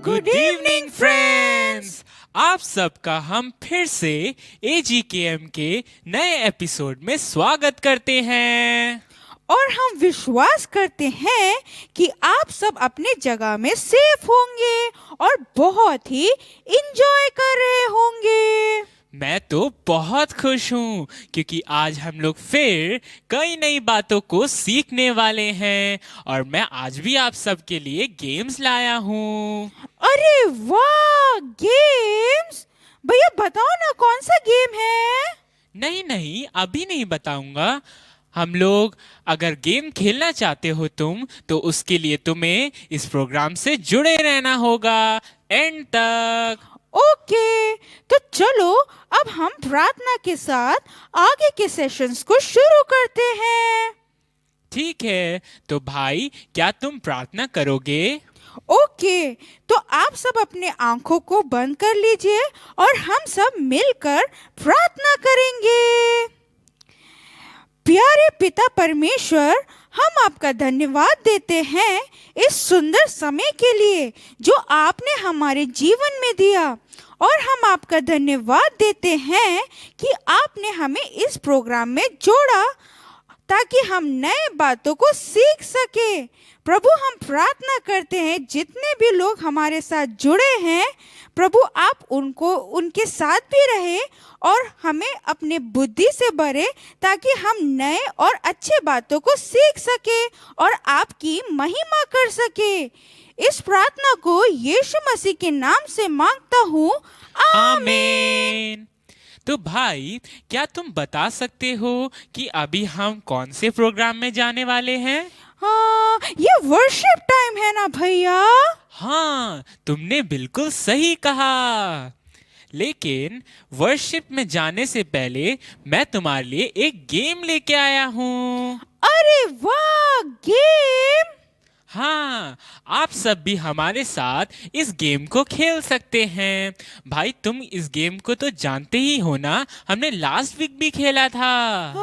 Good evening friends. आप सबका हम फिर से AGKM के नए एपिसोड में स्वागत करते हैं और हम विश्वास करते हैं कि आप सब अपने जगह में सेफ होंगे और बहुत ही इंजॉय कर रहे होंगे। मैं तो बहुत खुश हूँ क्योंकि आज हम लोग फिर कई नई बातों को सीखने वाले हैं और मैं आज भी आप सबके लिए गेम्स लाया हूँ। अरे वाह, गेम्स! भैया बताओ ना कौन सा गेम है? नहीं, अभी नहीं बताऊंगा। हम लोग अगर गेम खेलना चाहते हो तुम तो उसके लिए तुम्हें इस प्रोग्राम से जुड़े रहना होगा एंड तक। ओके, तो चलो अब हम प्रार्थना के साथ आगे के सेशंस को शुरू करते हैं। ठीक है, तो भाई क्या तुम प्रार्थना करोगे? ओके, तो आप सब अपने आंखों को बंद कर लीजिए और हम सब मिलकर प्रार्थना करेंगे। प्यारे पिता परमेश्वर, हम आपका धन्यवाद देते हैं इस सुंदर समय के लिए जो आपने हमारे जीवन में दिया, और हम आपका धन्यवाद देते हैं कि आपने हमें इस प्रोग्राम में जोड़ा ताकि हम नए बातों को सीख सके। प्रभु, हम प्रार्थना करते हैं जितने भी लोग हमारे साथ जुड़े हैं, प्रभु आप उनके साथ भी रहे और हमें अपने बुद्धि से भरे ताकि हम नए और अच्छे बातों को सीख सके और आपकी महिमा कर सके। इस प्रार्थना को यीशु मसीह के नाम से मांगता हूँ, आमीन। तो भाई क्या तुम बता सकते हो कि अभी हम कौन से प्रोग्राम में जाने वाले हैं? हाँ, ये वर्शिप टाइम है ना भैया? हाँ, तुमने बिल्कुल सही कहा। लेकिन वर्शिप में जाने से पहले मैं तुम्हारे लिए एक गेम लेके आया हूँ। अरे वाह, गेम! हाँ, आप सब भी हमारे साथ इस गेम को खेल सकते हैं। भाई तुम इस गेम को तो जानते ही हो ना, हमने लास्ट वीक भी खेला था।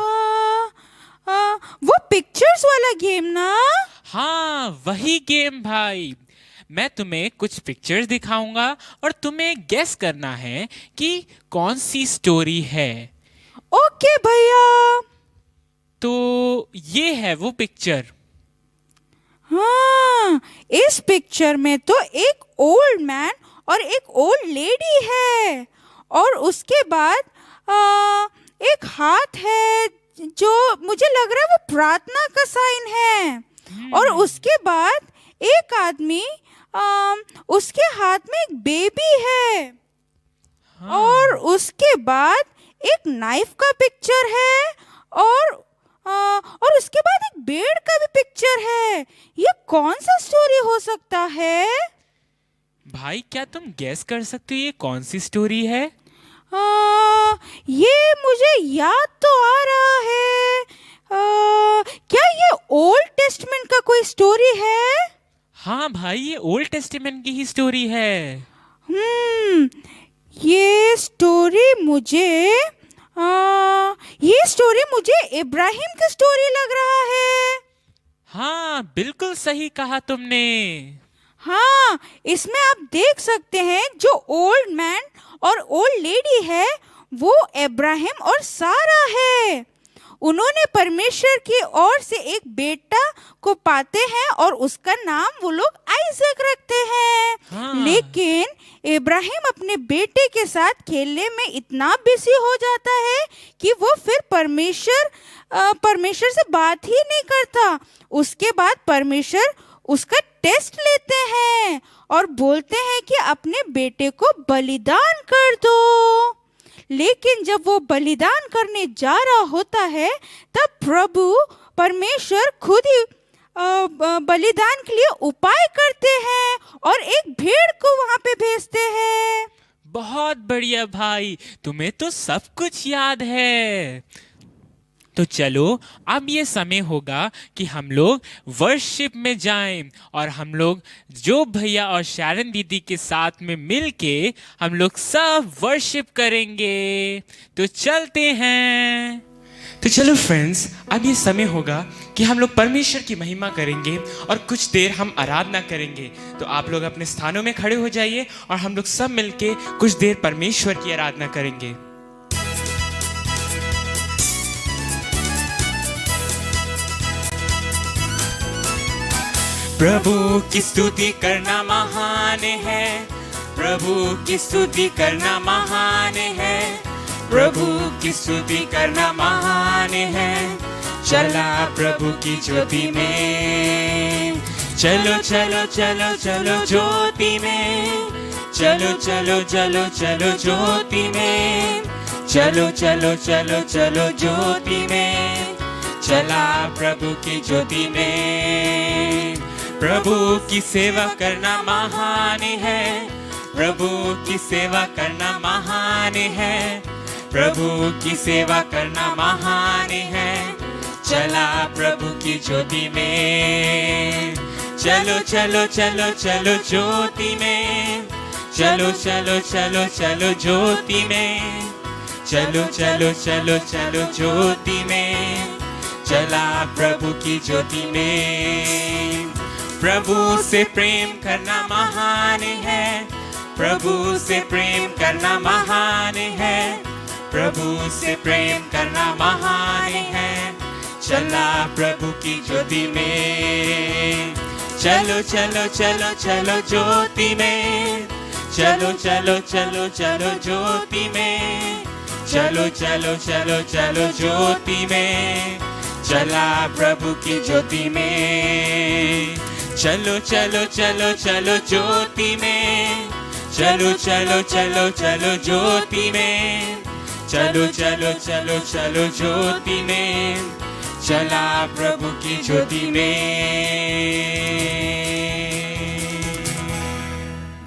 वो पिक्चर्स वाला गेम ना? हाँ, वही गेम भाई। मैं तुम्हें कुछ पिक्चर्स दिखाऊंगा और तुम्हें गेस करना है कि कौन सी स्टोरी है। ओके भैया। तो ये है वो पिक्चर। हाँ, इस पिक्चर में तो एक ओल्ड मैन और एक ओल्ड लेडी है और उसके बाद एक हाथ है जो मुझे लग रहा है वो प्रार्थना का साइन है। और उसके बाद एक आदमी, उसके हाथ में एक बेबी है। हाँ। और उसके बाद एक नाइफ का पिक्चर है और उसके बाद एक बेड़ का भी पिक्चर है। ये कौन सा स्टोरी हो सकता है? भाई क्या तुम गेस कर सकते हो ये कौन सी स्टोरी है? ये मुझे याद तो आ रहा है। क्या ये ओल्ड टेस्टमेंट का कोई स्टोरी है? हाँ भाई, ये ओल्ड टेस्टामेंट की ही स्टोरी है। ये स्टोरी मुझे इब्राहिम की स्टोरी लग रहा है। हाँ, बिल्कुल सही कहा तुमने। हाँ, इसमें आप देख सकते हैं जो ओल्ड मैन और ओल्ड लेडी है वो इब्राहिम और सारा है। उन्होंने परमेश्वर की ओर से एक बेटा को पाते हैं और उसका नाम वो लोग आइजक रखते हैं। हाँ। लेकिन इब्राहिम अपने बेटे के साथ खेलने में इतना बिजी हो जाता है कि वो फिर परमेश्वर से बात ही नहीं करता। उसके बाद परमेश्वर उसका टेस्ट लेते हैं और बोलते हैं कि अपने बेटे को बलिदान कर दो। लेकिन जब वो बलिदान करने जा रहा होता है तब प्रभु परमेश्वर खुद ही बलिदान के लिए उपाय करते हैं और एक भेड़ को वहां पे भेजते हैं। बहुत बढ़िया भाई, तुम्हें तो सब कुछ याद है। तो चलो अब ये समय होगा कि हम लोग वर्शिप में जाएं और हम लोग जो भैया और शैरन दीदी के साथ में मिलके हम लोग सब वर्शिप करेंगे। तो चलते हैं। तो तो चलो फ्रेंड्स, अब ये समय होगा कि हम लोग परमेश्वर की महिमा करेंगे और कुछ देर हम आराधना करेंगे। तो आप लोग अपने स्थानों में खड़े हो जाइए और हम लोग सब मिलके कुछ देर परमेश्वर की आराधना करेंगे। प्रभु की स्तुति करना महान है, प्रभु की स्तुति करना महान है, प्रभु की स्तुति करना महान है। चला प्रभु की ज्योति में, चलो चलो चलो चलो ज्योति में, चलो चलो चलो चलो ज्योति में, चलो चलो चलो चलो ज्योति में, चला प्रभु की ज्योति में। प्रभु की सेवा करना महान है, प्रभु की सेवा करना महान है, प्रभु की सेवा करना महान है। चला प्रभु की ज्योति में, चलो चलो चलो चलो ज्योति में, चलो चलो चलो चलो ज्योति में, चलो चलो चलो चलो ज्योति में, चला प्रभु की ज्योति में। प्रभु से प्रेम करना महान है, प्रभु से प्रेम करना महान है, प्रभु से प्रेम करना महान है। चला प्रभु की ज्योति में, चलो चलो चलो चलो ज्योति में, चलो चलो चलो चलो ज्योति में, चलो चलो चलो चलो ज्योति में, चला प्रभु की ज्योति में। चलो चलो चलो चलो ज्योति में, चलो चलो चलो चलो ज्योति में, चलो चलो चलो चलो ज्योति में, चला प्रभु की ज्योति में।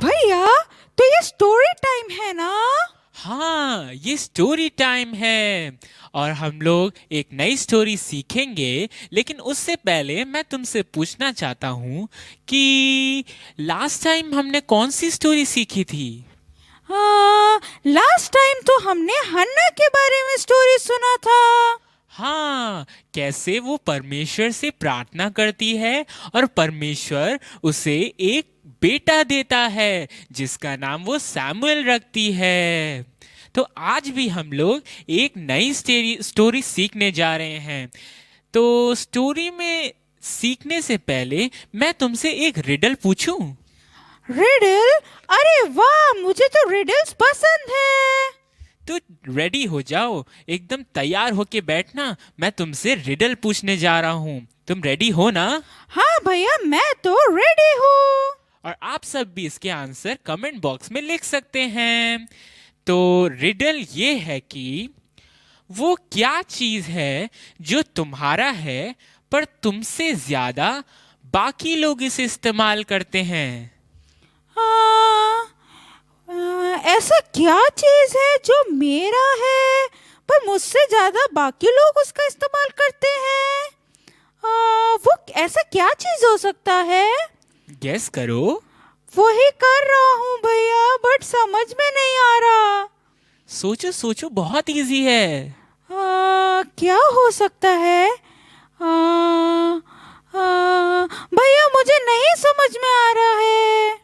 भैया, तो ये स्टोरी टाइम है ना? हाँ, ये स्टोरी टाइम है और हम लोग एक नई स्टोरी सीखेंगे। लेकिन उससे पहले मैं तुमसे पूछना चाहता हूँ कि लास्ट टाइम हमने कौन सी स्टोरी सीखी थी? हाँ, लास्ट टाइम तो हमने हन्ना के बारे में स्टोरी सुना था। हाँ, कैसे वो परमेश्वर से प्रार्थना करती है और परमेश्वर उसे एक बेटा देता है जिसका नाम वो सैमुएल रखती है। तो आज भी हम लोग एक नई स्टोरी सीखने जा रहे हैं। तो स्टोरी में सीखने से पहले मैं तुमसे एक रिडल पूछूं? रिडल? अरे वाह, मुझे तो रिडल्स पसंद है। तो रेडी हो जाओ, एकदम तैयार होके बैठना। मैं तुमसे रिडल पूछने जा रहा हूँ। तुम रेडी हो ना? हाँ भैया, मैं तो रेडी हूँ। और आप सब भी इसके आंसर कमेंट बॉक्स में लिख सकते हैं। तो रिडल ये है कि वो क्या चीज है जो तुम्हारा है पर तुमसे ज्यादा बाकी लोग इसे इस्तेमाल करते हैं? ऐसा क्या चीज है जो मेरा है पर मुझसे ज्यादा बाकी लोग उसका इस्तेमाल करते हैं? वो ऐसा क्या चीज हो सकता है? गेस करो। वही कर रहा हूँ भैया, बट समझ में नहीं आ रहा। सोचो सोचो, बहुत इजी है। क्या हो सकता है? भैया, मुझे नहीं समझ में आ रहा है।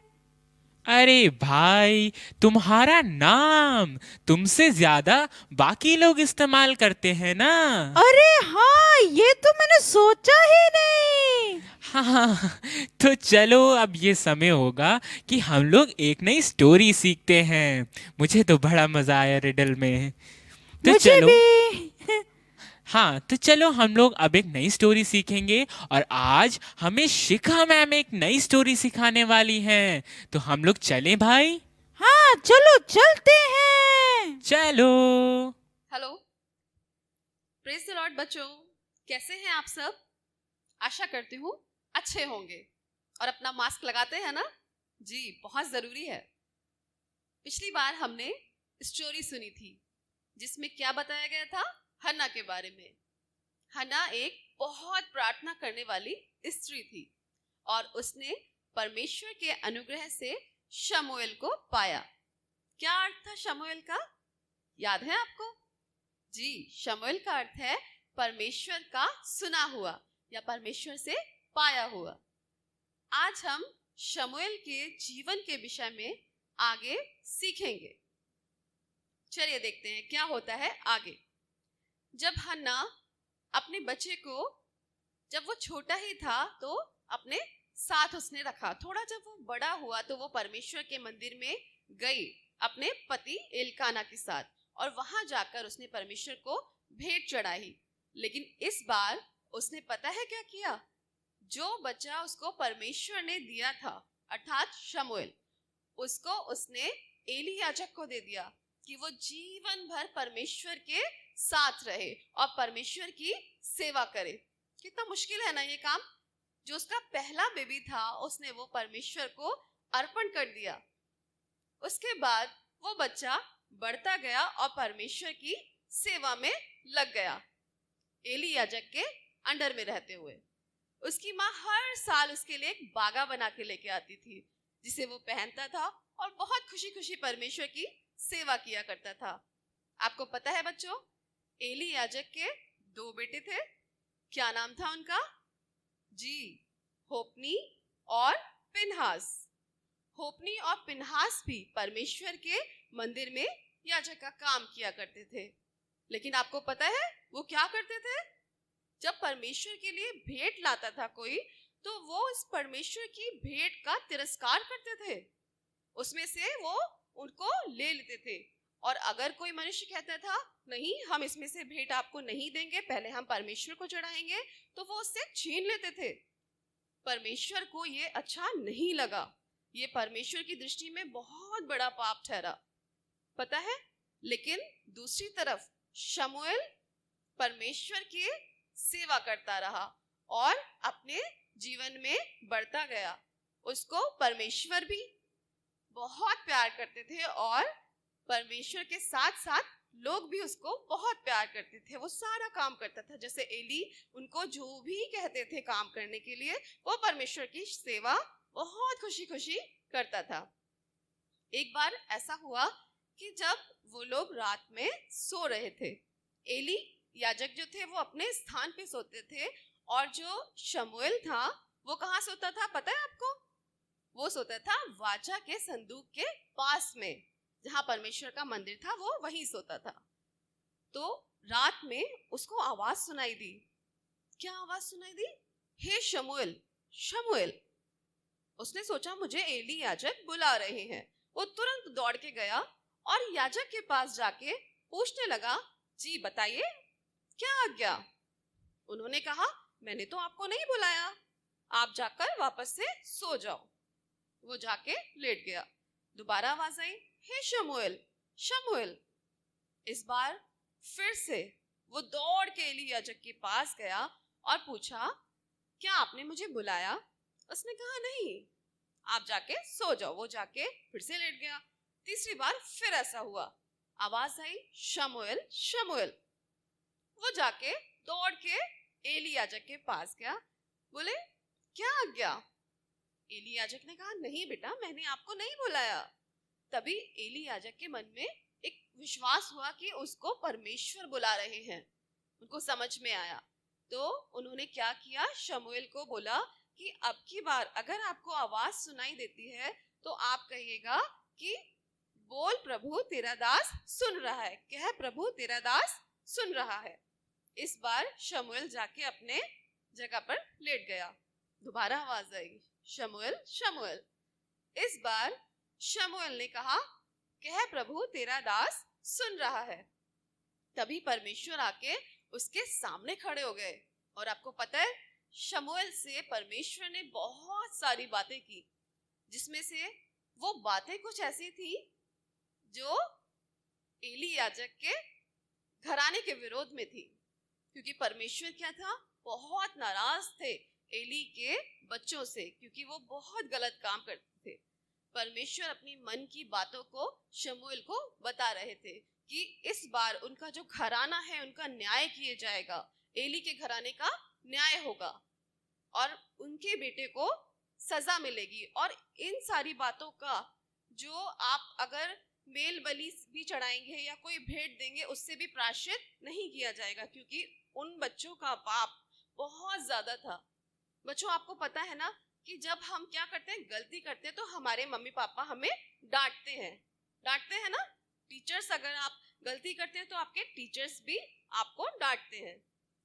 अरे भाई, तुम्हारा नाम तुमसे ज्यादा बाकी लोग इस्तेमाल करते हैं ना। अरे हाँ, ये तो मैंने सोचा ही नहीं। हाँ, तो चलो अब ये समय होगा कि हम लोग एक नई स्टोरी सीखते हैं। मुझे तो बड़ा मजा आया रिडल में। तो मुझे चलो भी। हाँ, तो चलो हम लोग अब एक नई स्टोरी सीखेंगे और आज हमें शिखा मैम एक नई स्टोरी सिखाने वाली हैं। तो हम लोग चलें भाई? हाँ, चलो चलते हैं। चलो। हेलो, प्रेज द लॉर्ड बच्चों, कैसे हैं आप सब? आशा करती हूँ अच्छे होंगे और अपना मास्क लगाते हैं ना? जी, बहुत जरूरी है। पिछली बार हमने स्टोरी सुनी थी जिसमें क्या बताया गया था? हन्ना के बारे में। हन्ना एक बहुत प्रार्थना करने वाली स्त्री थी और उसने परमेश्वर के अनुग्रह से शमूएल को पाया। क्या अर्थ था शमूएल का? याद है आपको? जी, शमूएल का अर्थ है परमेश्वर का सुना हुआ या परमेश्वर से पाया हुआ। आज हम शमूएल के जीवन के विषय में आगे सीखेंगे। चलिए देखते हैं क्या होता है आगे। जब हन्ना अपने बच्चे को, जब वो छोटा ही था तो अपने साथ उसने रखा। थोड़ा जब वो बड़ा हुआ तो वो परमेश्वर के मंदिर में गई अपने पति एलकाना के साथ, और वहां जाकर उसने परमेश्वर को भेंट चढ़ाई। लेकिन इस बार उसने पता है क्या किया? जो बच्चा उसको परमेश्वर ने दिया था अर्थात शमूएल, उसको उसने एली याजक को दे दिया कि वो जीवन भर परमेश्वर के साथ रहे और परमेश्वर की सेवा करे। कितना मुश्किल है ना ये काम। जो उसका पहला बेबी था उसने वो परमेश्वर को अर्पण कर दिया। उसके बाद वो बच्चा बढ़ता गया और परमेश्वर की सेवा में लग गया, एली याजक के अंडर में रहते हुए। उसकी माँ हर साल उसके लिए एक बागा बना के लेके आती थी जिसे वो पहनता था और बहुत खुशी खुशी परमेश्वर की सेवा किया करता था। आपको पता है बच्चों, एली याजक के 2 बेटे थे। क्या नाम था उनका? जी, होपनी और पिनहास। होपनी और पिनहास भी परमेश्वर के मंदिर में याजक का काम किया करते थे। लेकिन आपको पता है वो क्या करते थे? जब परमेश्वर के लिए भेंट लाता था कोई, तो वो इस परमेश्वर की भेंट का तिरस्कार करते थे। उसमें से वो उनको ले लेते थे, और अगर कोई मनुष्य कहता था नहीं हम इसमें से भेंट आपको नहीं देंगे, पहले हम परमेश्वर को चढ़ाएंगे, तो वो उससे छीन लेते थे। परमेश्वर को ये अच्छा नहीं लगा। ये परमेश्वर की दृष्टि में बहुत बड़ा पाप ठहरा, पता है। लेकिन दूसरी तरफ शमूएल परमेश्वर की सेवा करता रहा और अपने जीवन में बढ़ता गया। उसको परमेश्वर भी बहुत प्यार करते थे और परमेश्वर के साथ साथ लोग भी उसको बहुत प्यार करते थे। वो सारा काम करता था, जैसे एली उनको जो भी कहते थे काम करने के लिए, वो परमेश्वर की सेवा बहुत खुशी खुशी करता था। एक बार ऐसा हुआ कि जब वो लोग रात में सो रहे थे, एली याजक जो थे वो अपने स्थान पे सोते थे, और जो शमूएल था वो कहाँ सोता था पता है आपको? वो सोता था वाचा के संदूक के पास में, जहां परमेश्वर का मंदिर था वो वहीं सोता था। तो रात में उसको आवाज सुनाई दी। क्या आवाज सुनाई दी? हे शमूएल, शमूएल। उसने सोचा मुझे एली याजक बुला रहे हैं। वो तुरंत दौड़ के गया और याजक के पास जाके पूछने लगा, जी बताइए क्या आज्ञा? उन्होंने कहा मैंने तो आपको नहीं बुलाया, आप जाकर वापस से सो जाओ। वो जाके लेट गया। दोबारा आवाज आई, हे शमूएल, शमूएल। इस बार फिर से वो दौड़ के एली याजक के पास गया और पूछा, क्या आपने मुझे बुलाया? उसने कहा नहीं, आप जाके सो जाओ। वो जाके फिर से लेट गया। तीसरी बार फिर ऐसा हुआ, आवाज आई, शमूएल, शमूएल। वो जाके दौड़ के एली याजक के पास गया, बोले क्या आज्ञा? एली याजक ने कहा नहीं बेटा, मैंने आपको नहीं बुलाया। तभी एली याजक के मन में एक विश्वास हुआ कि उसको परमेश्वर बुला रहे हैं। उनको समझ में आया, तो उन्होंने क्या किया, शमूएल को बोला कि अब की बार अगर आपको आवाज सुनाई देती है तो आप कहिएगा कि बोल प्रभु तेरा दास सुन रहा है, कह प्रभु तेरा दास सुन रहा है। इस बार शमूएल जाके अपने जगह पर लेट गया। दोबारा आवाज आई, शमूएल, शमूएल। इस बार शमूएल ने कहा, कह प्रभु तेरा दास सुन रहा है। तभी परमेश्वर आके उसके सामने खड़े हो गए। और आपको पता है शमूएल से परमेश्वर ने बहुत सारी बातें की, जिसमें से वो बातें कुछ ऐसी थी जो एली याजक के घराने के विरोध में थी, क्योंकि परमेश्वर क्या था, बहुत नाराज थे एली के बच्चों से, क्योंकि वो बहुत गलत काम करते थे। परमेश्वर अपनी मन की बातों को शमूएल को बता रहे थे कि इस बार उनका जो घराना है उनका न्याय किया जाएगा, एली के घराने का न्याय होगा और उनके बेटे को सजा मिलेगी। और इन सारी बातों का जो आप अगर मेल बलि भी चढ़ाएंगे या कोई भेंट देंगे उससे भी प्रायश्चित नहीं किया जाएगा, क्योंकि उन बच्चों का पाप बहुत ज्यादा था। बच्चों आपको पता है ना कि जब हम क्या करते हैं, गलती करते हैं, तो हमारे मम्मी पापा हमें डांटते हैं ना। टीचर्स, अगर आप गलती करते हैं तो आपके टीचर्स भी आपको डांटते हैं।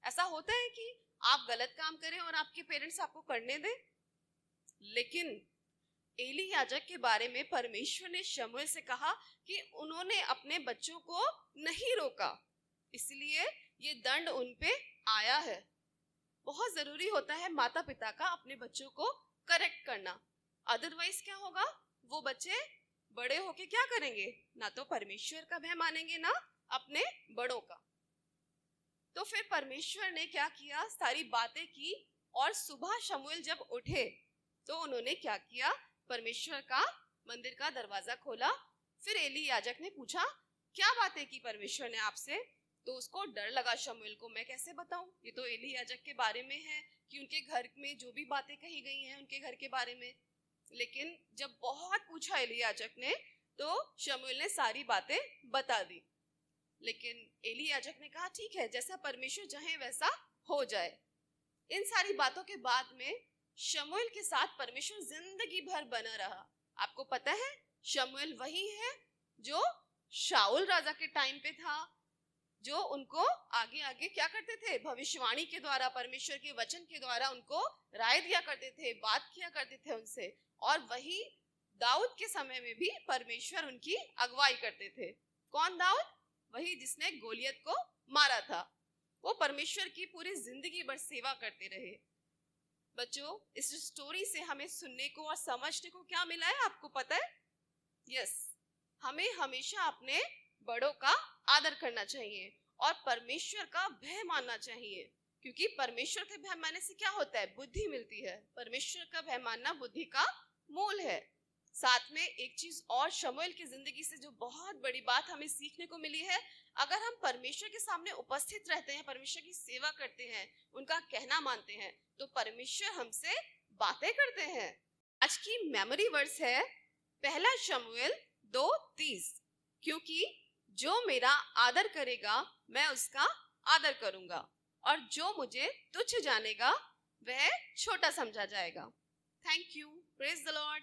ऐसा होता है कि आप गलत काम करें और आपके पेरेंट्स आपको करने दें। लेकिन एली याजक के बारे में परमेश्वर ने शमूएल से कहा कि उन्होंने अपने बच्चों को नहीं रोका, इसलिए ये दंड उन पे आया है। बहुत जरूरी होता है माता पिता का अपने बच्चों को करेक्ट करना, अदरवाइज क्या होगा, वो बच्चे बड़े होके क्या करेंगे, ना तो परमेश्वर का भय मानेंगे ना अपने बड़ों का। तो फिर परमेश्वर ने क्या किया, सारी बातें की, और सुबह शमूएल जब उठे तो उन्होंने क्या किया, परमेश्वर का मंदिर का दरवाजा खोला। फिर एली याजक ने पूछा क्या बातें की परमेश्वर ने आपसे, तो उसको डर लगा शमूएल को, मैं कैसे बताऊं, ये तो एली याजक के बारे में है कि उनके घर में जो भी बातें कही गई हैं उनके घर के बारे में। लेकिन जब बहुत पूछा एली याजक ने तो शमूएल ने सारी बातें बता दी। लेकिन एली याजक ने कहा ठीक है, जैसा परमेश्वर चाहे वैसा हो जाए। इन सारी बातों के बाद में शमूएल के साथ परमेश्वर जिंदगी भर बना रहा। आपको पता है शमूएल वही है जो शाऊल राजा के टाइम पे था, जो उनको आगे आगे क्या करते थे, भविष्यवाणी के द्वारा, परमेश्वर के वचन के द्वारा उनको राय दिया करते थे, बात किया करते थे उनसे। और वही दाऊद के समय में भी परमेश्वर उनकी अगुवाई करते थे। कौन दाऊद? वही जिसने गोलियत को मारा था। वो परमेश्वर की पूरी जिंदगी भर सेवा करते रहे। बच्चों, इस स्टोरी से हमें सुनने को और समझने को क्या मिला है, आपको पता है? यस, हमें हमेशा अपने बड़ों का आदर करना चाहिए और परमेश्वर का भय मानना चाहिए, क्योंकि परमेश्वर के भय मानने से क्या होता है, बुद्धि मिलती है। परमेश्वर का भय मानना बुद्धि का मूल है। साथ में एक चीज और शमूएल की जिंदगी से जो बहुत बड़ी बात हमें सीखने को मिली है, अगर हम परमेश्वर के सामने उपस्थित रहते हैं, परमेश्वर की सेवा करते हैं, उनका कहना मानते हैं, तो परमेश्वर हमसे बातें करते हैं। आज की मेमोरी वर्स है पहला शमूएल 2:30, क्योंकि जो मेरा आदर करेगा मैं उसका आदर करूंगा, और जो मुझे तुच्छ जानेगा वह छोटा समझा जाएगा। Thank you, praise the Lord.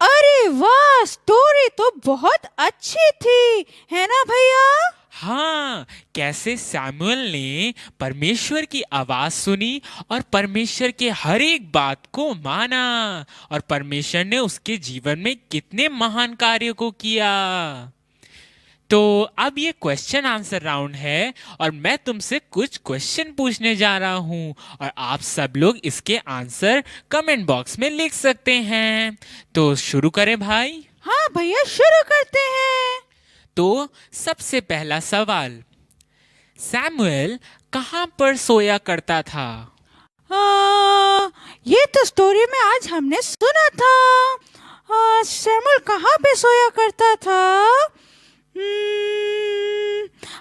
अरे वाह, स्टोरी तो बहुत अच्छी थी, है ना भैया? हाँ, कैसे सैमुअल ने परमेश्वर की आवाज सुनी और परमेश्वर के हर एक बात को माना, और परमेश्वर ने उसके जीवन में कितने महान कार्यों को किया। तो अब ये क्वेश्चन आंसर राउंड है और मैं तुमसे कुछ क्वेश्चन पूछने जा रहा हूँ और आप सब लोग इसके आंसर कमेंट बॉक्स में लिख सकते हैं। तो शुरू करें भाई? हाँ भैया, शुरू करते हैं। तो सबसे पहला सवाल, सैमुएल कहाँ पर सोया करता था? ये तो स्टोरी में आज हमने सुना था। सैमुएल कहाँ पे सोया करता था?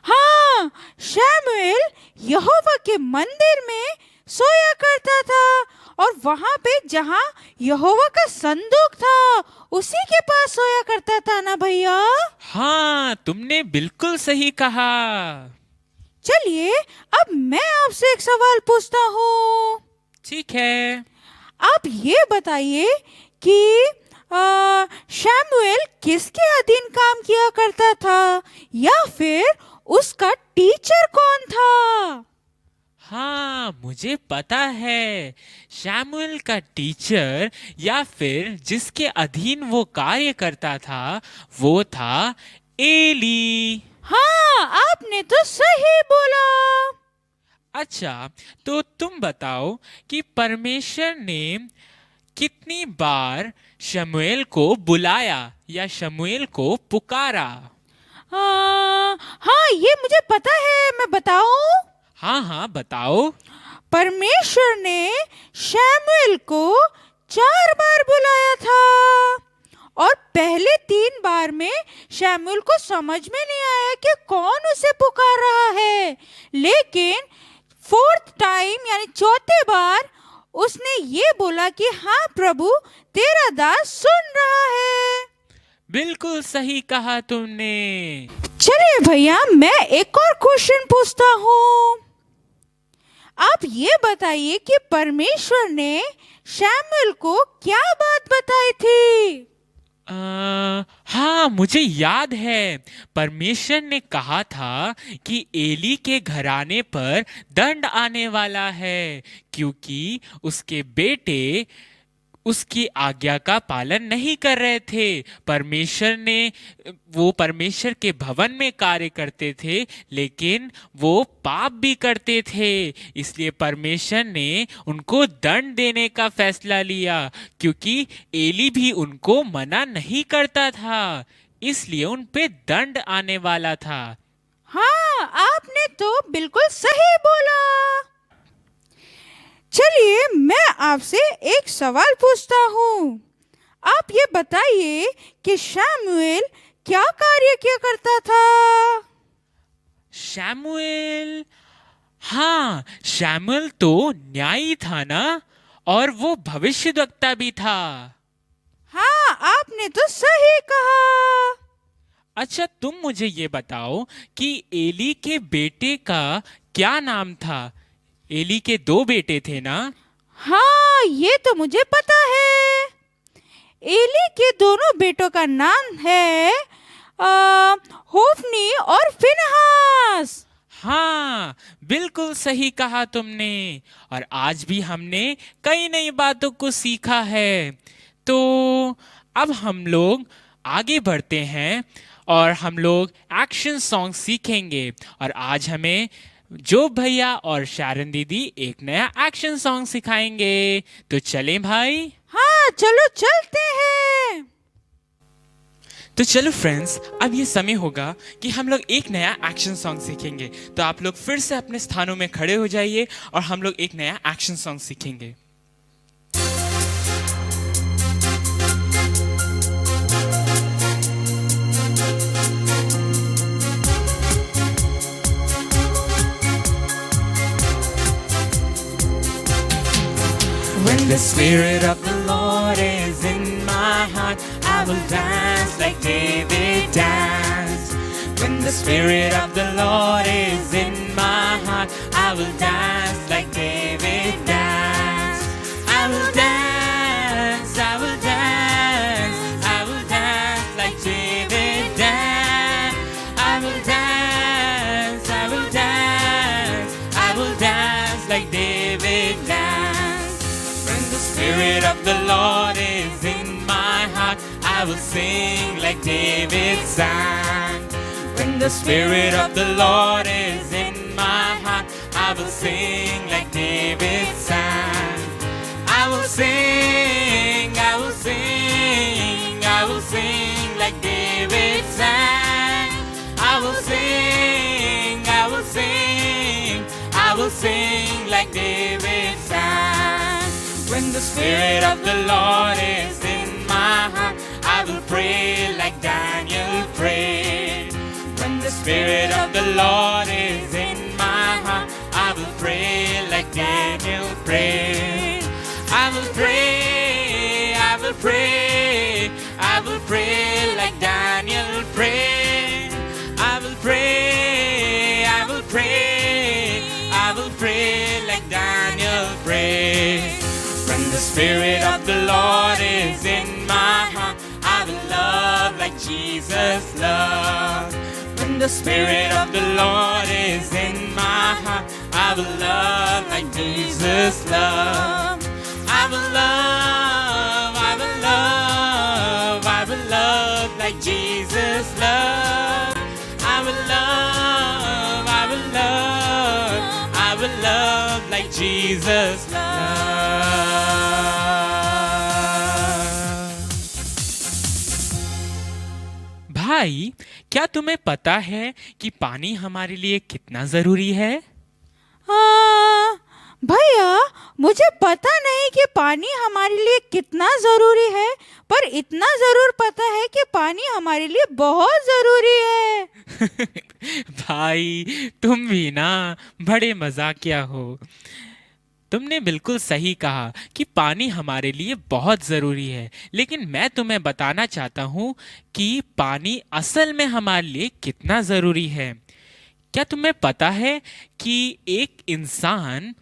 हाँ, सैमुएल यहोवा के मंदिर में सोया करता था, और वहां पे जहाँ यहोवा का संदूक था उसी के पास सोया करता था ना भैया? हाँ, तुमने बिल्कुल सही कहा। चलिए अब मैं आपसे एक सवाल पूछता हूँ। ठीक है। आप ये बताइए कि शमूएल किसके अधीन काम किया करता था, या फिर उसका टीचर कौन था? हाँ, मुझे पता है। शमूएल का टीचर या फिर जिसके अधीन वो कार्य करता था वो था एली। हाँ, आपने तो सही बोला। अच्छा, तो तुम बताओ कि परमेश्वर ने कितनी बार शमूएल को बुलाया या शमूएल को पुकारा? हाँ, ये मुझे पता है, मैं बताऊं? हाँ हाँ, बताओ। परमेश्वर ने शमूएल को 4 बार बुलाया था, और पहले 3 बार में शमूएल को समझ में नहीं आया कि कौन उसे पुकार रहा है, लेकिन 4th टाइम यानी 4थे बार उसने ये बोला कि हाँ प्रभु, तेरा दास सुन रहा है। बिल्कुल सही कहा तुमने। चलिए भैया, मैं एक और क्वेश्चन पूछता हूँ। आप ये बताइए कि परमेश्वर ने शमूएल को क्या बात बताई थी? हाँ, मुझे याद है। परमेश्वर ने कहा था कि एली के घराने पर दंड आने वाला है, क्योंकि उसके बेटे उसकी आज्ञा का पालन नहीं कर रहे थे। वो परमेश्वर के भवन में कार्य करते थे, लेकिन वो पाप भी करते थे। इसलिए परमेश्वर ने उनको दंड देने का फैसला लिया, क्योंकि एली भी उनको मना नहीं करता था, इसलिए उन पे दंड आने वाला था। हाँ, आपने तो बिल्कुल सही बोला। चलिए, मैं आपसे एक सवाल पूछता हूँ। आप ये बताइए कि शमूएल क्या कार्य किया करता था? शमूएल, हाँ, शमूएल तो न्यायी था ना, और वो भविष्यद्वक्ता भी था। हाँ, आपने तो सही कहा। अच्छा, तुम मुझे ये बताओ कि एली के बेटे का क्या नाम था? एली के 2 बेटे थे ना? हाँ, ये तो मुझे पता है। एली के दोनों बेटों का नाम है होफ्नी और फिनहास। हाँ, बिल्कुल सही कहा तुमने। और आज भी हमने कई नई बातों को सीखा है। तो अब हम लोग आगे बढ़ते हैं और हम लोग एक्शन सॉन्ग सीखेंगे। और आज हमें जो भैया और शारन दीदी एक नया एक्शन सॉन्ग सिखाएंगे। तो चलें भाई? हाँ, चलो चलते हैं। तो चलो फ्रेंड्स, अब ये समय होगा कि हम लोग एक नया एक्शन सॉन्ग सीखेंगे। तो आप लोग फिर से अपने स्थानों में खड़े हो जाइए और हम लोग एक नया एक्शन सॉन्ग सीखेंगे। When the Spirit of the Lord is in my heart, I will dance like David danced. When the Spirit of the Lord is in my heart, I will dance like David danced. I will dance, I will dance, I will dance like David danced. I will dance, I will dance, I will dance like David danced. When the Spirit of the Lord is in my heart, I will sing like David sang. When the Spirit of the Lord is in my heart, I will sing like David sang. I will sing, I will sing, I will sing like David sang. I will sing, I will sing, I will sing like David sang. When the Spirit of the Lord is in my heart, I will pray like Daniel prayed. When the Spirit of the Lord is in my heart, I will pray like Daniel prayed. I will pray, I will pray, I will pray like Daniel prayed. I will pray, I will pray, I will pray like Daniel prayed. When the Spirit of the Lord is in my heart, I will love like Jesus loved. When the Spirit of the Lord is in my heart, I will love like Jesus loved. I will love, I will love, I will love like Jesus loved. I will love, I will love, I will love like Jesus loved. भाई, क्या तुम्हें पता है कि पानी हमारे लिए कितना जरूरी है? भैया, मुझे पता नहीं कि पानी हमारे लिए कितना ज़रूरी है, पर इतना ज़रूर पता है कि पानी हमारे लिए बहुत ज़रूरी है। भाई, तुम भी ना बड़े मजाकिया हो। तुमने बिल्कुल सही कहा कि पानी हमारे लिए बहुत ज़रूरी है, लेकिन मैं तुम्हें बताना चाहता हूँ कि पानी असल में हमारे लिए कितना ज़रूरी है। क्या तुम्हें पता है कि एक इंसान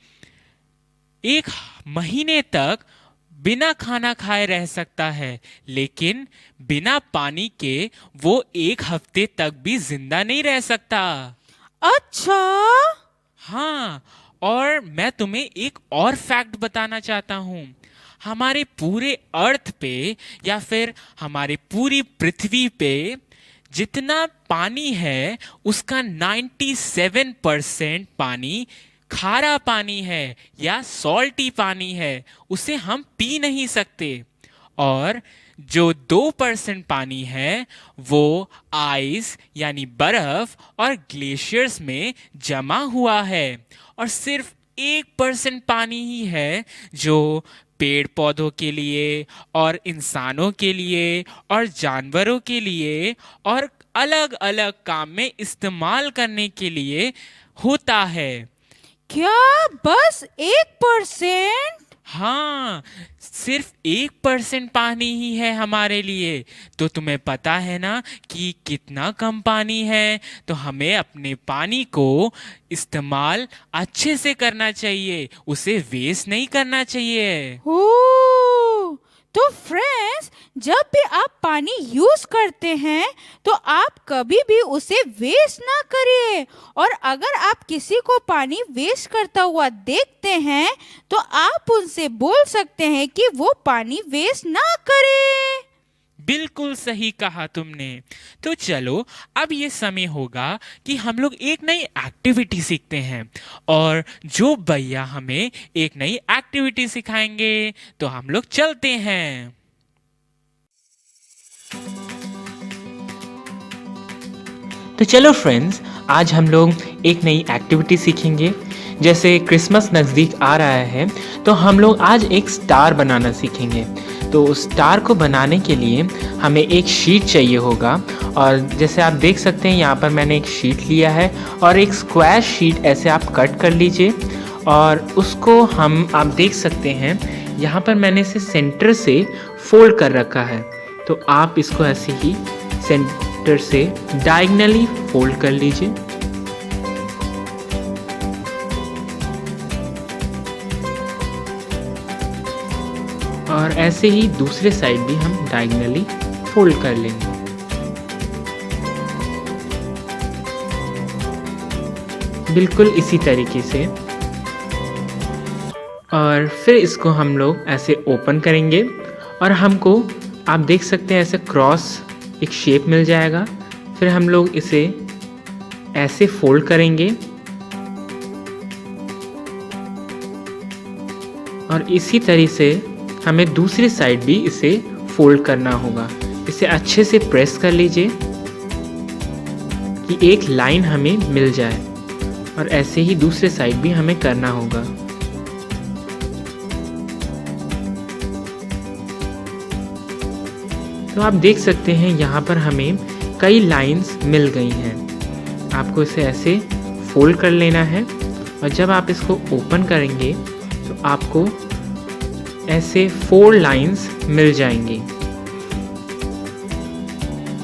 एक महीने तक बिना खाना खाए रह सकता है, लेकिन बिना पानी के वो एक हफ्ते तक भी जिंदा नहीं रह सकता। अच्छा, हाँ, और मैं तुम्हें एक और फैक्ट बताना चाहता हूँ। हमारे पूरे अर्थ पे या फिर हमारे पूरी पृथ्वी पे जितना पानी है उसका 97% पानी खारा पानी है या सॉल्टी पानी है, उसे हम पी नहीं सकते। और जो 2% पानी है वो आइस यानी बर्फ और ग्लेशियर्स में जमा हुआ है, और सिर्फ 1% पानी ही है जो पेड़ पौधों के लिए और इंसानों के लिए और जानवरों के लिए और अलग अलग काम में इस्तेमाल करने के लिए होता है। क्या बस 1%? हाँ, सिर्फ 1% पानी ही है हमारे लिए। तो तुम्हें पता है ना कि कितना कम पानी है, तो हमें अपने पानी को इस्तेमाल अच्छे से करना चाहिए, उसे वेस्ट नहीं करना चाहिए। हो, तो फ्रेंड्स, जब भी आप पानी यूज करते हैं तो आप कभी भी उसे वेस्ट ना करिए, और अगर आप किसी को पानी वेस्ट करता हुआ देखते हैं तो आप उनसे बोल सकते हैं कि वो पानी वेस्ट ना करे। बिल्कुल सही कहा तुमने। तो चलो, अब ये समय होगा कि हम लोग एक नई एक्टिविटी सीखते हैं, और जो भैया हमें एक नई एक्टिविटी सिखाएंगे, तो हम लोग चलते हैं। तो चलो फ्रेंड्स, आज हम लोग एक नई एक्टिविटी सीखेंगे। जैसे क्रिसमस नज़दीक आ रहा है, तो हम लोग आज एक स्टार बनाना सीखेंगे। तो स्टार को बनाने के लिए हमें एक शीट चाहिए होगा, और जैसे आप देख सकते हैं यहाँ पर मैंने एक शीट लिया है, और एक स्क्वायर शीट ऐसे आप कट कर लीजिए, और उसको आप देख सकते हैं यहाँ पर मैंने इसे सेंटर से फोल्ड कर रखा है। तो आप इसको ऐसे ही सेंटर से डायगनली फोल्ड कर लीजिए, और ऐसे ही दूसरे साइड भी हम डायगनली फोल्ड कर लेंगे। बिल्कुल इसी तरीके से, और फिर इसको हम लोग ऐसे ओपन करेंगे, और हमको आप देख सकते हैं ऐसे क्रॉस एक शेप मिल जाएगा। फिर हम लोग इसे ऐसे फोल्ड करेंगे, और इसी तरह से हमें दूसरी साइड भी इसे फोल्ड करना होगा। इसे अच्छे से प्रेस कर लीजिए कि एक लाइन हमें मिल जाए, और ऐसे ही दूसरे साइड भी हमें करना होगा। तो आप देख सकते हैं यहाँ पर हमें कई लाइंस मिल गई हैं। आपको इसे ऐसे फोल्ड कर लेना है, और जब आप इसको ओपन करेंगे तो आपको ऐसे 4 लाइंस मिल जाएंगी।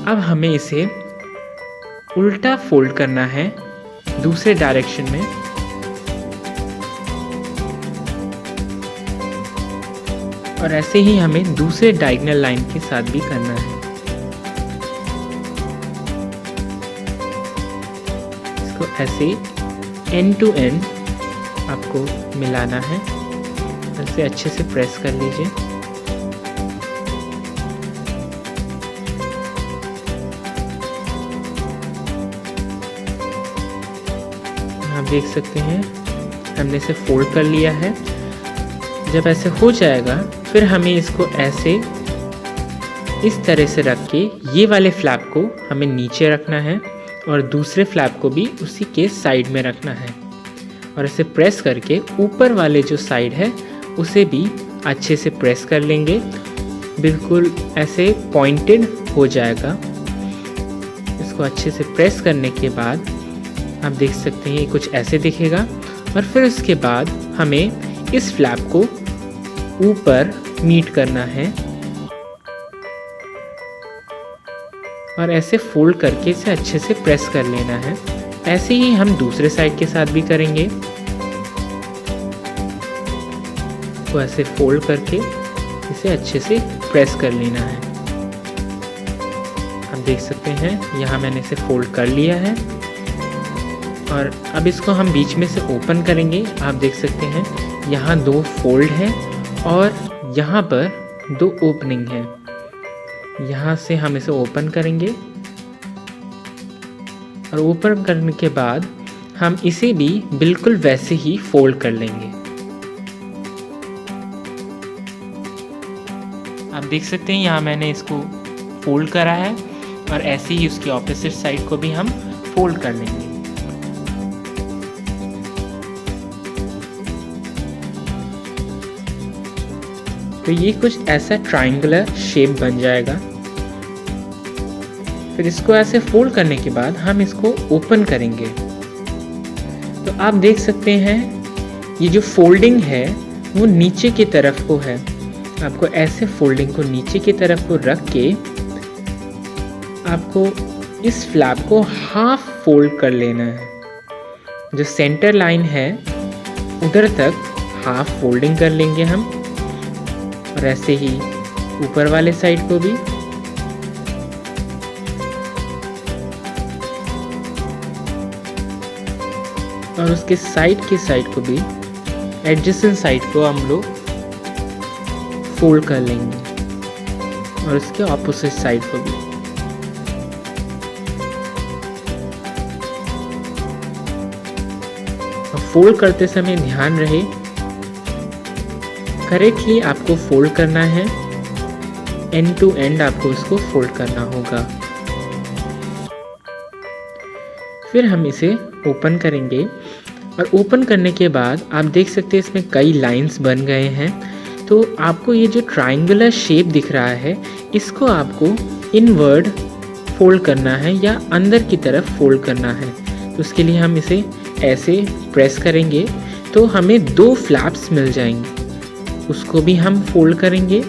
अब हमें इसे उल्टा फोल्ड करना है दूसरे डायरेक्शन में, और ऐसे ही हमें दूसरे डायगोनल लाइन के साथ भी करना है। इसको ऐसे एंड टू एंड आपको मिलाना है, इसे अच्छे से प्रेस कर लीजिए। आप देख सकते हैं हमने इसे फोल्ड कर लिया है। जब ऐसे हो जाएगा, फिर हमें इसको ऐसे इस तरह से रख के ये वाले फ्लैप को हमें नीचे रखना है, और दूसरे फ्लैप को भी उसी के साइड में रखना है, और इसे प्रेस करके ऊपर वाले जो साइड है उसे भी अच्छे से प्रेस कर लेंगे। बिल्कुल ऐसे पॉइंटेड हो जाएगा। इसको अच्छे से प्रेस करने के बाद आप देख सकते हैं ये कुछ ऐसे दिखेगा, और फिर उसके बाद हमें इस फ्लैप को ऊपर मीट करना है और ऐसे फोल्ड करके इसे अच्छे से प्रेस कर लेना है। ऐसे ही हम दूसरे साइड के साथ भी करेंगे। तो ऐसे फोल्ड करके इसे अच्छे से प्रेस कर लेना है। आप देख सकते हैं यहाँ मैंने इसे फोल्ड कर लिया है और अब इसको हम बीच में से ओपन करेंगे। आप देख सकते हैं यहाँ 2 फोल्ड है और यहाँ पर 2 ओपनिंग है। यहाँ से हम इसे ओपन करेंगे और ओपन करने के बाद हम इसे भी बिल्कुल वैसे ही फोल्ड कर लेंगे। आप देख सकते हैं यहाँ मैंने इसको फोल्ड करा है और ऐसे ही उसकी ऑपोजिट साइड को भी हम फोल्ड कर लेंगे। तो ये कुछ ऐसा ट्रायंगुलर शेप बन जाएगा। फिर इसको ऐसे फोल्ड करने के बाद हम इसको ओपन करेंगे। तो आप देख सकते हैं ये जो फोल्डिंग है वो नीचे की तरफ को है। आपको ऐसे फोल्डिंग को नीचे की तरफ को रख के आपको इस फ्लैप को हाफ फोल्ड कर लेना है। जो सेंटर लाइन है उधर तक हाफ फोल्डिंग कर लेंगे हम और ऐसे ही ऊपर वाले साइड को भी। और उसके साइड के साइड को भी एडजेसेंट साइड को हम लोग फोल्ड कर लेंगे और उसके ऑपोजिट साइड को भी। फोल्ड करते समय ध्यान रहे करेक्टली आपको फोल्ड करना है। एंड टू एंड आपको इसको फोल्ड करना होगा। फिर हम इसे ओपन करेंगे और ओपन करने के बाद आप देख सकते हैं इसमें कई लाइंस बन गए हैं। तो आपको ये जो ट्रायंगुलर शेप दिख रहा है इसको आपको इनवर्ड फोल्ड करना है या अंदर की तरफ फोल्ड करना है। तो उसके लिए हम इसे ऐसे प्रेस करेंगे तो हमें 2 फ्लैप्स मिल जाएंगे। उसको भी हम फोल्ड करेंगे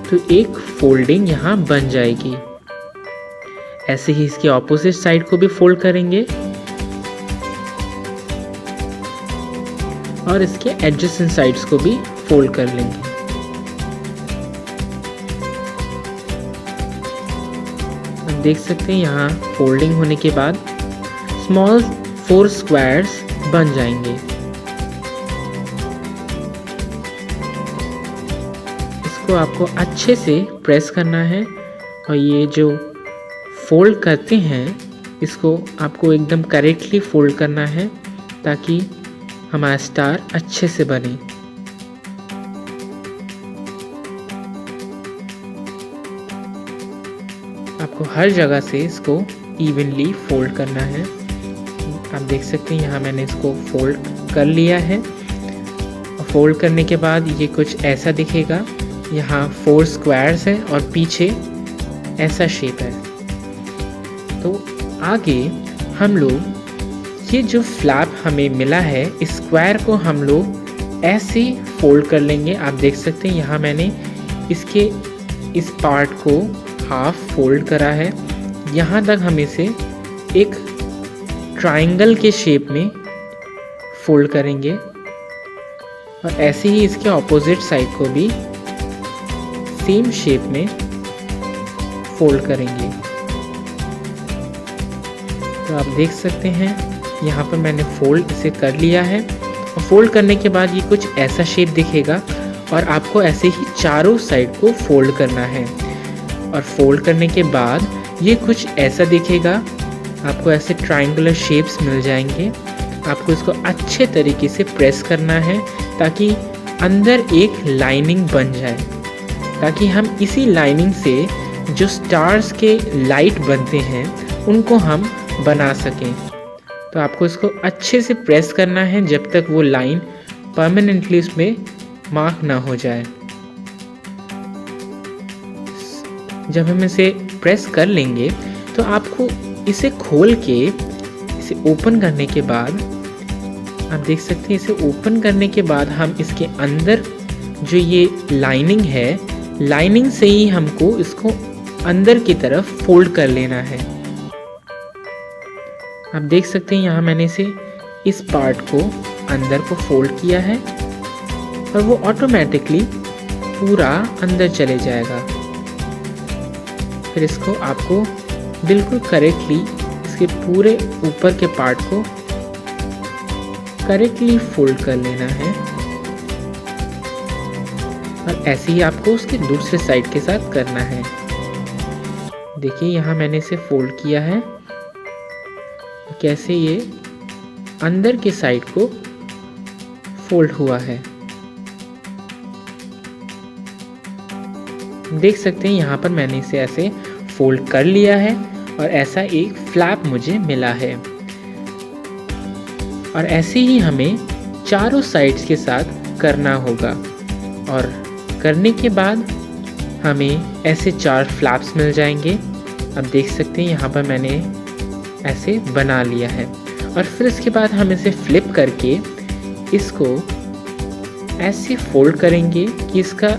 तो एक फोल्डिंग यहाँ बन जाएगी। ऐसे ही इसके ऑपोजिट साइड को भी फोल्ड करेंगे और इसके एडजेसेंट साइड्स को भी फोल्ड कर लेंगे। आप देख सकते हैं यहाँ फोल्डिंग होने के बाद स्मॉल 4 स्क्वायर्स बन जाएंगे। इसको आपको अच्छे से प्रेस करना है और ये जो फोल्ड करते हैं इसको आपको एकदम करेक्टली फोल्ड करना है ताकि हमारा स्टार अच्छे से बने। आपको हर जगह से इसको इवनली फोल्ड करना है। आप देख सकते हैं यहाँ मैंने इसको फोल्ड कर लिया है। फोल्ड करने के बाद ये कुछ ऐसा दिखेगा। यहाँ 4 स्क्वायर्स है और पीछे ऐसा शेप है। तो आगे हम लोग ये जो फ्लैप हमें मिला है इस स्क्वायर को हम लोग ऐसे फोल्ड कर लेंगे। आप देख सकते हैं यहाँ मैंने इसके इस पार्ट को हाफ फोल्ड करा है। यहाँ तक हम इसे एक ट्रायंगल के शेप में फोल्ड करेंगे और ऐसे ही इसके ऑपोजिट साइड को भी सेम शेप में फोल्ड करेंगे। तो आप देख सकते हैं यहाँ पर मैंने फोल्ड इसे कर लिया है और फोल्ड करने के बाद ये कुछ ऐसा शेप दिखेगा और आपको ऐसे ही चारों साइड को फोल्ड करना है। और फोल्ड करने के बाद ये कुछ ऐसा दिखेगा। आपको ऐसे ट्रायंगुलर शेप्स मिल जाएंगे। आपको इसको अच्छे तरीके से प्रेस करना है ताकि अंदर एक लाइनिंग बन जाए, ताकि हम इसी लाइनिंग से जो स्टार्स के लाइट बनते हैं उनको हम बना सकें। तो आपको इसको अच्छे से प्रेस करना है जब तक वो लाइन परमानेंटली उसमें मार्क ना हो जाए। जब हम इसे प्रेस कर लेंगे तो आपको इसे खोल के इसे ओपन करने के बाद आप देख सकते हैं इसे ओपन करने के बाद हम इसके अंदर जो ये लाइनिंग है, लाइनिंग से ही हमको इसको अंदर की तरफ फोल्ड कर लेना है। आप देख सकते हैं यहाँ मैंने इसे इस पार्ट को अंदर को फोल्ड किया है और वो ऑटोमेटिकली पूरा अंदर चले जाएगा। फिर इसको आपको बिल्कुल करेक्टली इसके पूरे ऊपर के पार्ट को करेक्टली फोल्ड कर लेना है और ऐसे ही आपको उसके दूसरे साइड के साथ करना है। देखिए यहाँ मैंने इसे फोल्ड किया है, कैसे ये अंदर के साइड को फोल्ड हुआ है। देख सकते हैं यहाँ पर मैंने इसे ऐसे फोल्ड कर लिया है और ऐसा एक फ्लैप मुझे मिला है। और ऐसे ही हमें चारों साइड्स के साथ करना होगा और करने के बाद हमें ऐसे 4 फ्लैप्स मिल जाएंगे। अब देख सकते हैं यहाँ पर मैंने ऐसे बना लिया है और फिर इसके बाद हम इसे फ्लिप करके इसको ऐसे फोल्ड करेंगे कि इसका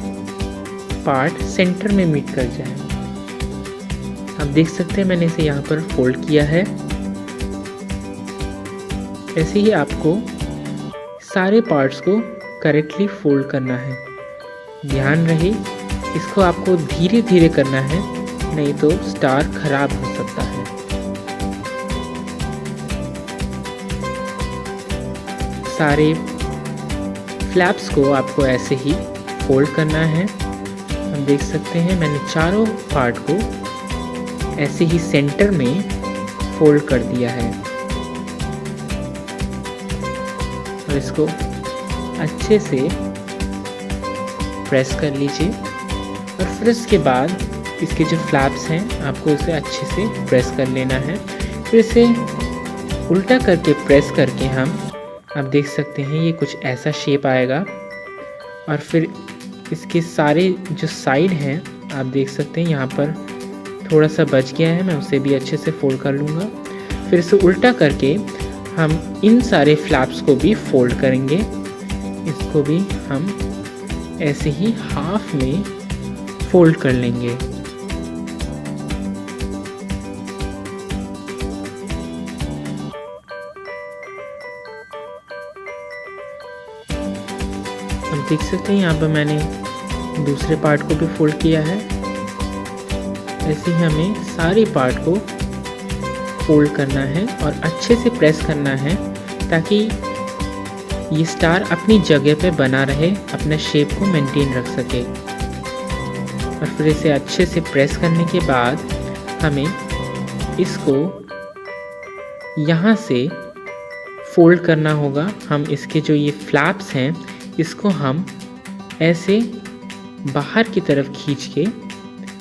पार्ट सेंटर में मीट कर जाए। आप देख सकते हैं मैंने इसे यहाँ पर फोल्ड किया है। ऐसे ही आपको सारे पार्ट्स को करेक्टली फोल्ड करना है। ध्यान रहे इसको आपको धीरे धीरे करना है, नहीं तो स्टार खराब हो सकता है। सारे फ्लैप्स को आपको ऐसे ही फोल्ड करना है। हम देख सकते हैं मैंने चारों पार्ट को ऐसे ही सेंटर में फोल्ड कर दिया है और इसको अच्छे से प्रेस कर लीजिए और फिर इसके बाद इसके जो फ्लैप्स हैं आपको इसे अच्छे से प्रेस कर लेना है। फिर इसे उल्टा करके प्रेस करके हम आप देख सकते हैं ये कुछ ऐसा शेप आएगा और फिर इसके सारे जो साइड हैं आप देख सकते हैं यहाँ पर थोड़ा सा बच गया है, मैं उसे भी अच्छे से फोल्ड कर लूँगा। फिर इसे उल्टा करके हम इन सारे फ्लैप्स को भी फोल्ड करेंगे। इसको भी हम ऐसे ही हाफ में फोल्ड कर लेंगे। हम देख सकते हैं यहाँ पर मैंने दूसरे पार्ट को भी फोल्ड किया है। ऐसे ही हमें सारे पार्ट को फोल्ड करना है और अच्छे से प्रेस करना है ताकि ये स्टार अपनी जगह पे बना रहे, अपने शेप को मेंटेन रख सके। और फिर इसे अच्छे से प्रेस करने के बाद हमें इसको यहाँ से फोल्ड करना होगा। हम इसके जो ये फ्लैप्स हैं इसको हम ऐसे बाहर की तरफ खींच के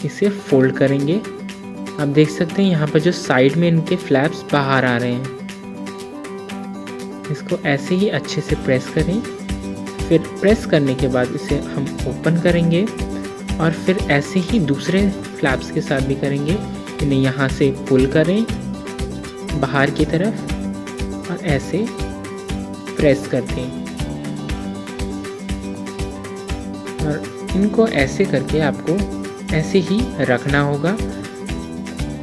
इसे फोल्ड करेंगे। आप देख सकते हैं यहाँ पर जो साइड में इनके फ्लैप्स बाहर आ रहे हैं। इसको ऐसे ही अच्छे से प्रेस करें। फिर प्रेस करने के बाद इसे हम ओपन करेंगे और फिर ऐसे ही दूसरे फ्लैप्स के साथ भी करेंगे। इन्हें यहाँ से पुल करें बाहर की तरफ और ऐसे प्रेस कर दें और इनको ऐसे करके आपको ऐसे ही रखना होगा।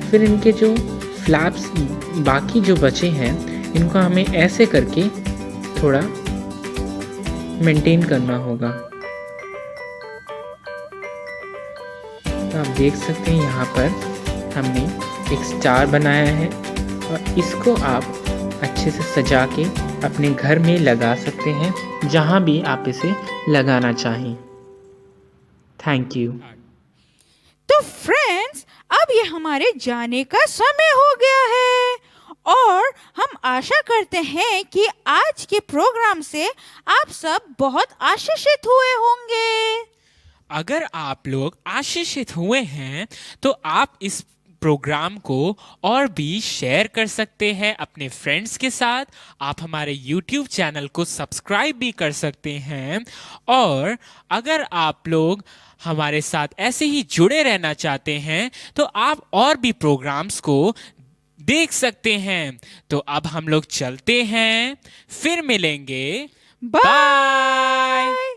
फिर इनके जो फ्लैप्स बाकी जो बचे हैं इनको हमें ऐसे करके थोड़ा मेंटेन करना होगा। तो आप देख सकते हैं यहाँ पर हमने एक स्टार बनाया है और इसको आप अच्छे से सजा के अपने घर में लगा सकते हैं, जहाँ भी आप इसे लगाना चाहें। Thank you. तो फ्रेंड्स, अब ये हमारे जाने का समय हो गया है और हम आशा करते हैं कि आज के प्रोग्राम से आप सब बहुत आशीषित हुए होंगे। अगर आप लोग आशीषित हुए हैं तो आप इस प्रोग्राम को और भी शेयर कर सकते हैं अपने फ्रेंड्स के साथ। आप हमारे YouTube चैनल को सब्सक्राइब भी कर सकते हैं और अगर आप लोग हमारे साथ ऐसे ही जुड़े रहना चाहते हैं तो आप और भी प्रोग्राम्स को देख सकते हैं। तो अब हम लोग चलते हैं, फिर मिलेंगे। बाय।